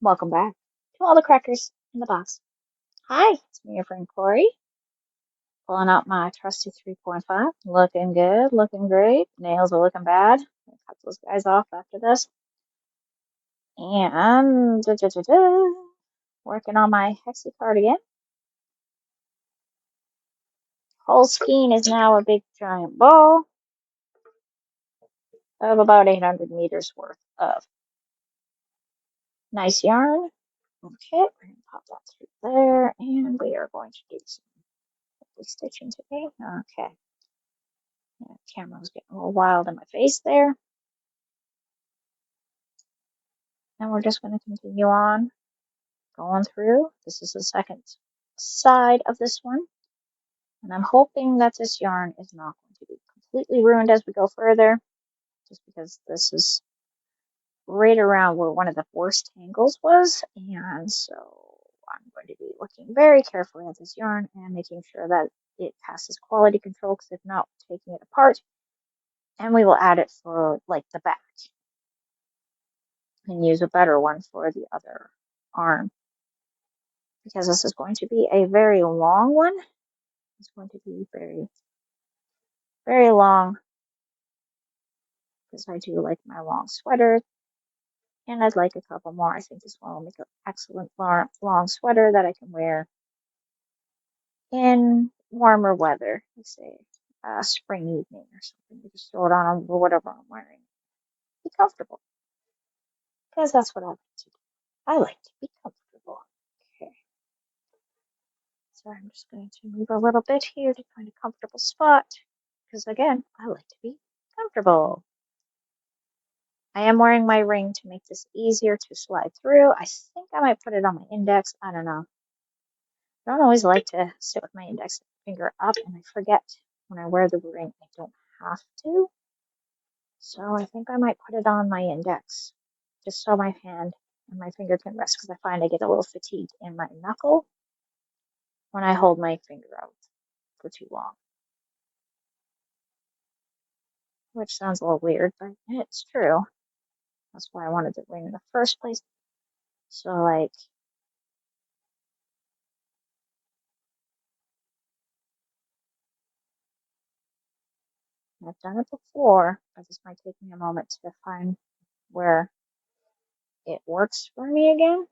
Welcome back to all the crackers in the box. Hi, it's me, your friend Corey, pulling out my trusty 3.5. Looking good, looking great. Nails are looking bad. I'll cut those guys off after this. And working on my hexie cardigan. Whole skein is now a big giant ball of about 800 meters worth of nice yarn. Okay, we're going to pop that through there, and we are going to do some stitching today. Okay. The camera was getting a little wild in my face there. And we're just going to continue on going through. This is the second side of this one. And I'm hoping that this yarn is not going to be completely ruined as we go further, just because this is right around where one of the worst tangles was. And so I'm going to be looking very carefully at this yarn and making sure that it passes quality control, because if not, taking it apart. And we will add it for like the back and use a better one for the other arm, because this is going to be a very long one. It's going to be very, very long, because I do like my long sweater, and I'd like a couple more. I think this one will make an excellent long sweater that I can wear in warmer weather, let's say spring evening or something. You just throw it on over whatever I'm wearing. Be comfortable, because that's what I like to do. I like to be comfortable. Okay. So I'm just going to move a little bit here to find a comfortable spot, because again, I like to be comfortable. I am wearing my ring to make this easier to slide through. I think I might put it on my index. I don't know. I don't always like to sit with my index finger up, and I forget when I wear the ring I don't have to. So I think I might put it on my index, just so my hand and my finger can rest, because I find I get a little fatigued in my knuckle when I hold my finger out for too long. Which sounds a little weird, but it's true. That's why I wanted the ring in the first place. So, like, I've done it before, but this might take me a moment to find where it works for me again.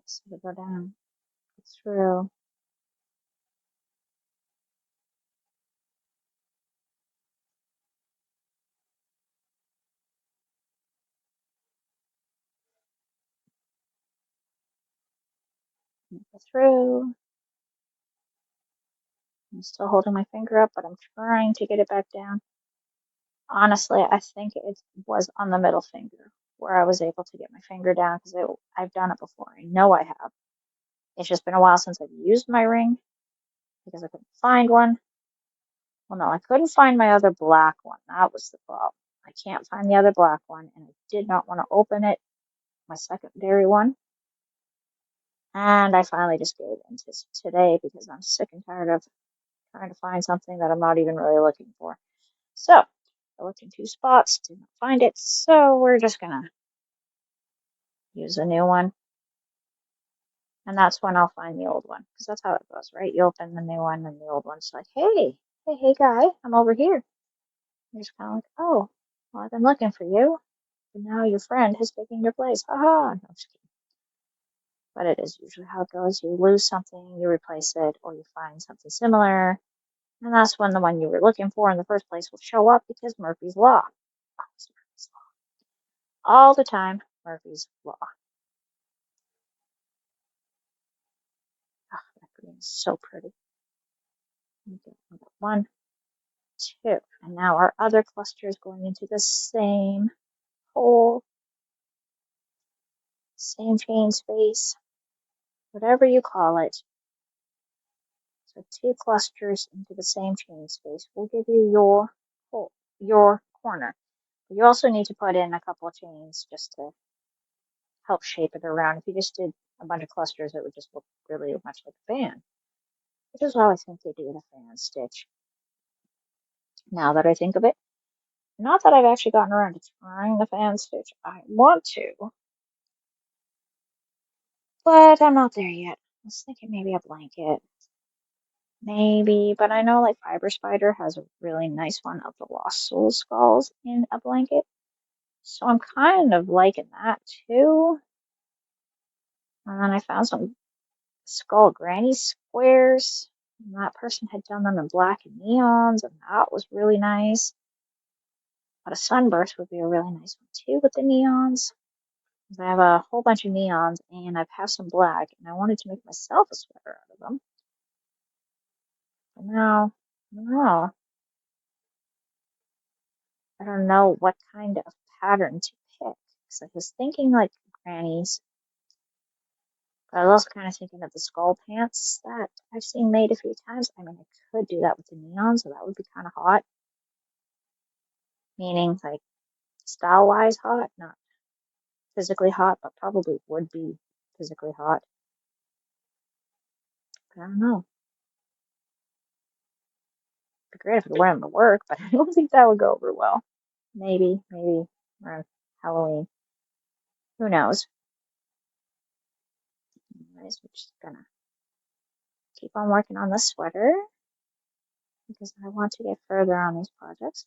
So to go down, go through, go through. I'm still holding my finger up, but I'm trying to get it back down. Honestly, I think it was on the middle finger where I was able to get my finger down, because I've done it before. I know I have. It's just been a while since I've used my ring, because I couldn't find one. Well, no, I couldn't find my other black one. That was the problem. I can't find the other black one, and I did not want to open it, my secondary one. And I finally just gave in to today, because I'm sick and tired of trying to find something that I'm not even really looking for. So I looked in two spots, did not find it. So we're just going to use a new one. And that's when I'll find the old one, because that's how it goes, right? You open the new one, and the old one's like, hey, guy, I'm over here. You're just kind of like, oh, well, I've been looking for you. And now your friend has taken your place. Haha. No, I'm just kidding. But it is usually how it goes. You lose something, you replace it, or you find something similar. And that's when the one you were looking for in the first place will show up, because Murphy's Law. Always Murphy's Law. All the time, Murphy's Law. Oh, that green is so pretty. One, two. And now our other cluster is going into the same hole, same chain space, whatever you call it. So two clusters into the same chain space will give you your hole, your corner. But you also need to put in a couple of chains just to help shape it around. If you just did a bunch of clusters, it would just look really much like a fan. which is how I think they do the fan stitch. Now that I think of it, not that I've actually gotten around to trying the fan stitch. I want to, but I'm not there yet. I was thinking maybe a blanket. Maybe, but I know like Fiber Spider has a really nice one of the Lost Soul skulls in a blanket. So I'm kind of liking that too. And then I found some skull granny squares. And that person had done them in black and neons, and that was really nice. But a sunburst would be a really nice one too with the neons. I have a whole bunch of neons and I've have some black, and I wanted to make myself a sweater out of them. But now, I don't know. I don't know what kind of pattern to pick. Because I was thinking like grannies, but I was also kind of thinking of the skull pants that I've seen made a few times. I mean, I could do that with the neon, so that would be kind of hot. Meaning, like, style wise hot, not physically hot, but probably would be physically hot. But I don't know. It'd be great if I could wear them to work, but I don't think that would go over well. Maybe around Halloween. Who knows? Anyways, we're just gonna keep on working on this sweater because I want to get further on these projects.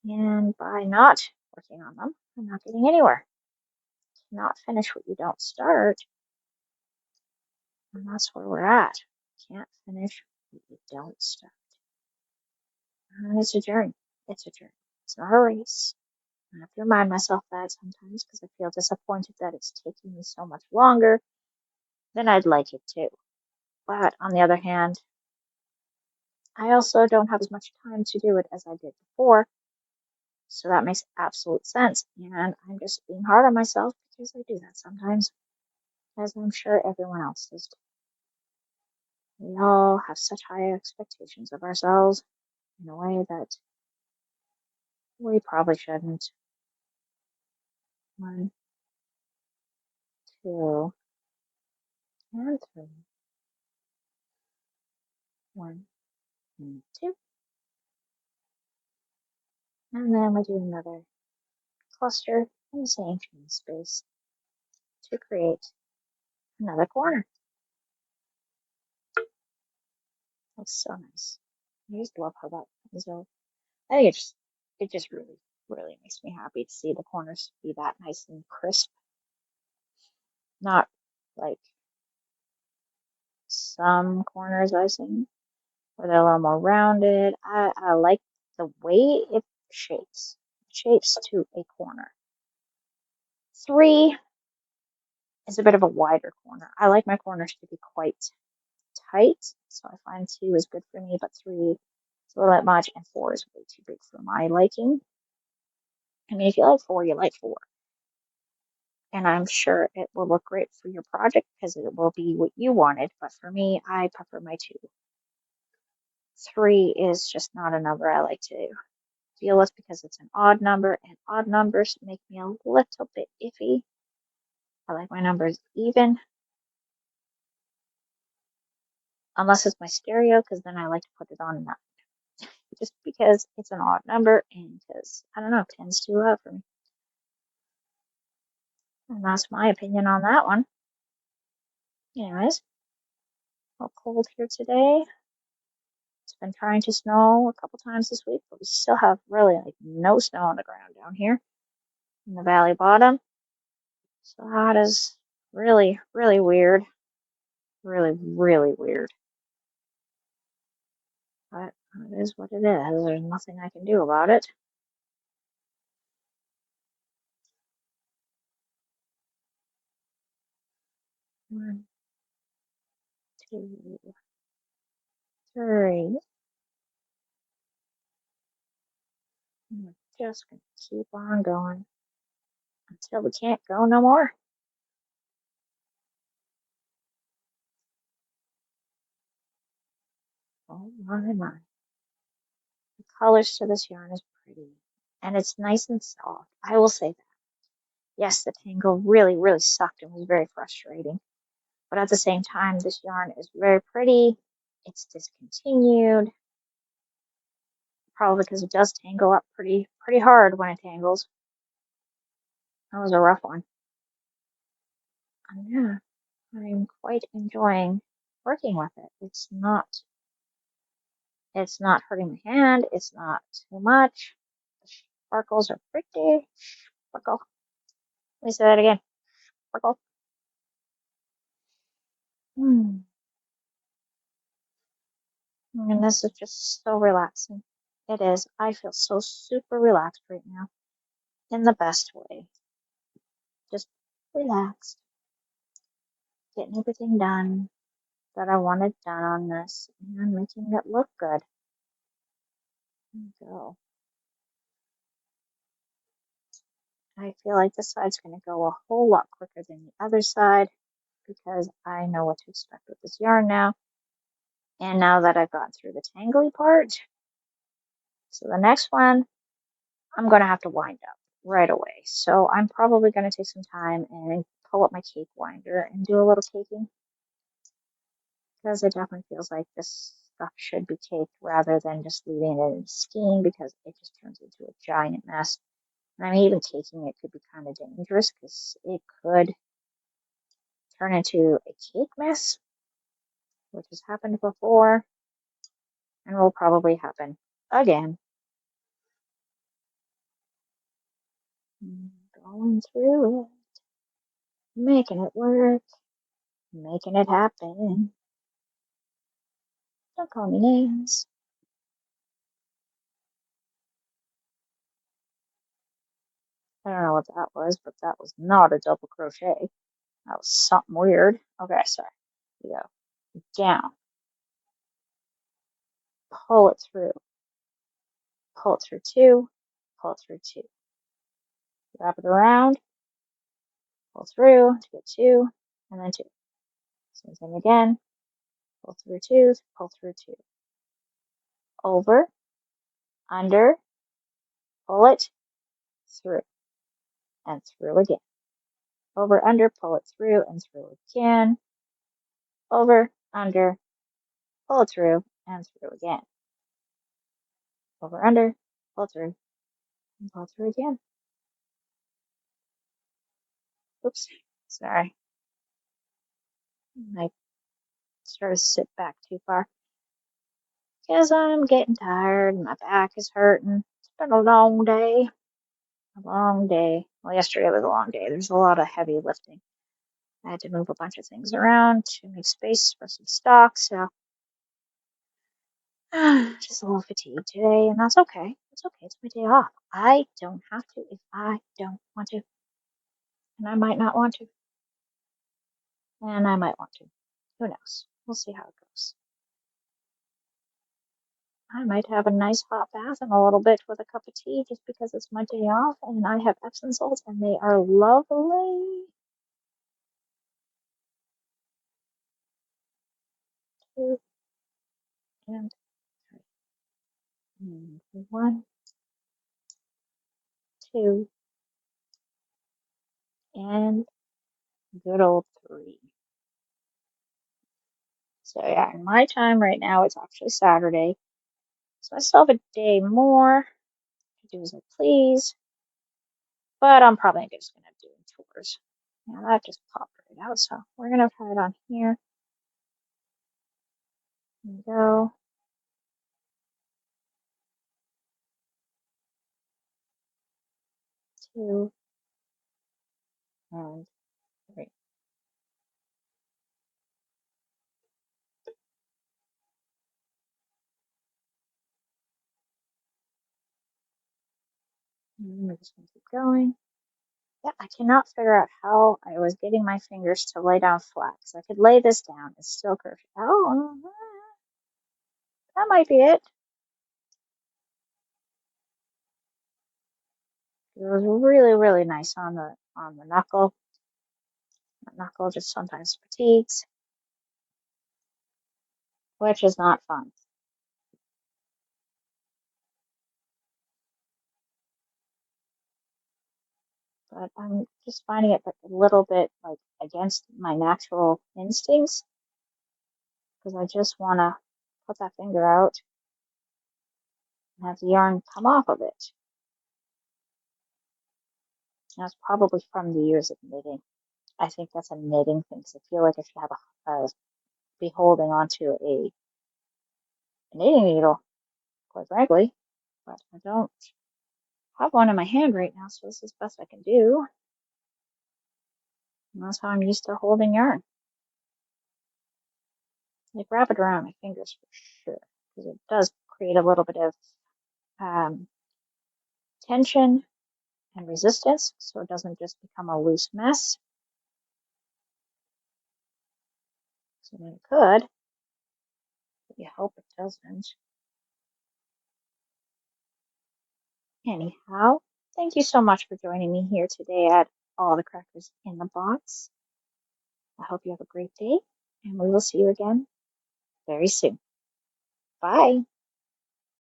And by not working on them, I'm not getting anywhere. Not finish what you don't start, and that's where we're at. Can't finish what you don't start. And it's a journey. It's a journey. It's not a race. I have to remind myself that sometimes because I feel disappointed that it's taking me so much longer than I'd like it to. But on the other hand, I also don't have as much time to do it as I did before. So that makes absolute sense. And I'm just being hard on myself because I do that sometimes, as I'm sure everyone else does. We all have such high expectations of ourselves in a way that we probably shouldn't. One, two, and three. One, and two. And then we do another cluster in the same space to create another corner. Looks so nice. I just love how that comes out. I think it just really makes me happy to see the corners be that nice and crisp. Not like some corners I've seen where they're a little more rounded. I like the way it shapes to a corner. Three is a bit of a wider corner. I like my corners to be quite tight, so I find two is good for me, but three is a little bit much, and four is way too big for my liking. I mean, if you like four, you like four. And I'm sure it will look great for your project because it will be what you wanted. But for me, I prefer my two. Three is just not a number I like to deal with because it's an odd number, and odd numbers make me a little bit iffy. I like my numbers even, unless it's my stereo, because then I like to put it on that. Just because it's an odd number and because, I don't know, 10's too loud for me. And that's my opinion on that one. Anyways, a little cold here today. It's been trying to snow a couple times this week, but we still have really like no snow on the ground down here in the valley bottom. So that is really weird. Really weird. But it is what it is. There's nothing I can do about it. One, two, three. And we're just gonna keep on going until we can't go no more. Oh my. The colors to this yarn is pretty. And it's nice and soft. I will say that. Yes, the tangle really sucked and was very frustrating. But at the same time, this yarn is very pretty. It's discontinued, probably because it does tangle up pretty hard when it tangles. That was a rough one. And yeah, I'm quite enjoying working with it. It's not hurting my hand. It's not too much. The sparkles are pretty. Sparkle. Let me say that again. Sparkle. Hmm. And this is just so relaxing. It is. I feel so super relaxed right now in the best way. Just relaxed, getting everything done that I wanted done on this and making it look good. There you go. I feel like this side's going to go a whole lot quicker than the other side because I know what to expect with this yarn now. And now that I've gotten through the tangly part, so the next one, I'm going to have to wind up right away. So I'm probably going to take some time and pull up my cake winder and do a little caking because it definitely feels like this stuff should be caked rather than just leaving it in skein because it just turns into a giant mess. And I mean, even caking it could be kind of dangerous because it could turn into a cake mess, which has happened before and will probably happen again. Going through it, making it work, making it happen. Don't call me names. I don't know what that was, but that was not a double crochet. That was something weird. Okay, sorry. Here we go. Down. Pull it through. Pull it through two. Pull it through two. Wrap it around. Pull through to get two. And then two. Same thing again. Pull through two. Pull through two. Over. Under. Pull it through. And through again. Over, under, pull it through and through again. Over, under, pull it through and through again. Over, under, pull through and pull through again. Oops, sorry. I started to sit back too far because I'm getting tired and my back is hurting. It's been a long day. A long day. Well, yesterday was a long day. There's a lot of heavy lifting. I had to move a bunch of things around to make space for some stock, so just a little fatigued today, and that's okay. It's okay. It's my day off. I don't have to if I don't want to, and I might not want to, and I might want to. Who knows? We'll see how it goes. I might have a nice hot bath in a little bit with a cup of tea just because it's my day off, and I have Epsom salts, and they are lovely. Two and three. And one, two, and good old three. So yeah, in my time right now, it's actually Saturday. So I still have a day more to do as I please. But I'm probably just gonna do tours. Yeah, that just popped right out. So we're gonna try it on here. And go. Two and three. And we're just gonna keep going. Yeah, I cannot figure out how I was getting my fingers to lay down flat. So I could lay this down. It's still curved. Oh, that might be it. It was really, really nice on the knuckle. The knuckle just sometimes fatigues, which is not fun. but I'm just finding it a little bit like against my natural instincts because I just want to put that finger out and have the yarn come off of it. That's probably from the years of knitting. I think that's a knitting thing because I feel like I should have be holding onto a knitting needle, quite frankly, but I don't have one in my hand right now, so this is the best I can do. And that's how I'm used to holding yarn. Like wrap it around my fingers for sure, because it does create a little bit of um, tension and resistance, so it doesn't just become a loose mess. So it could, but you hope it doesn't. Anyhow, thank you so much for joining me here today at All the Crackers in the Box. I hope you have a great day, and we will see you again very soon. Bye.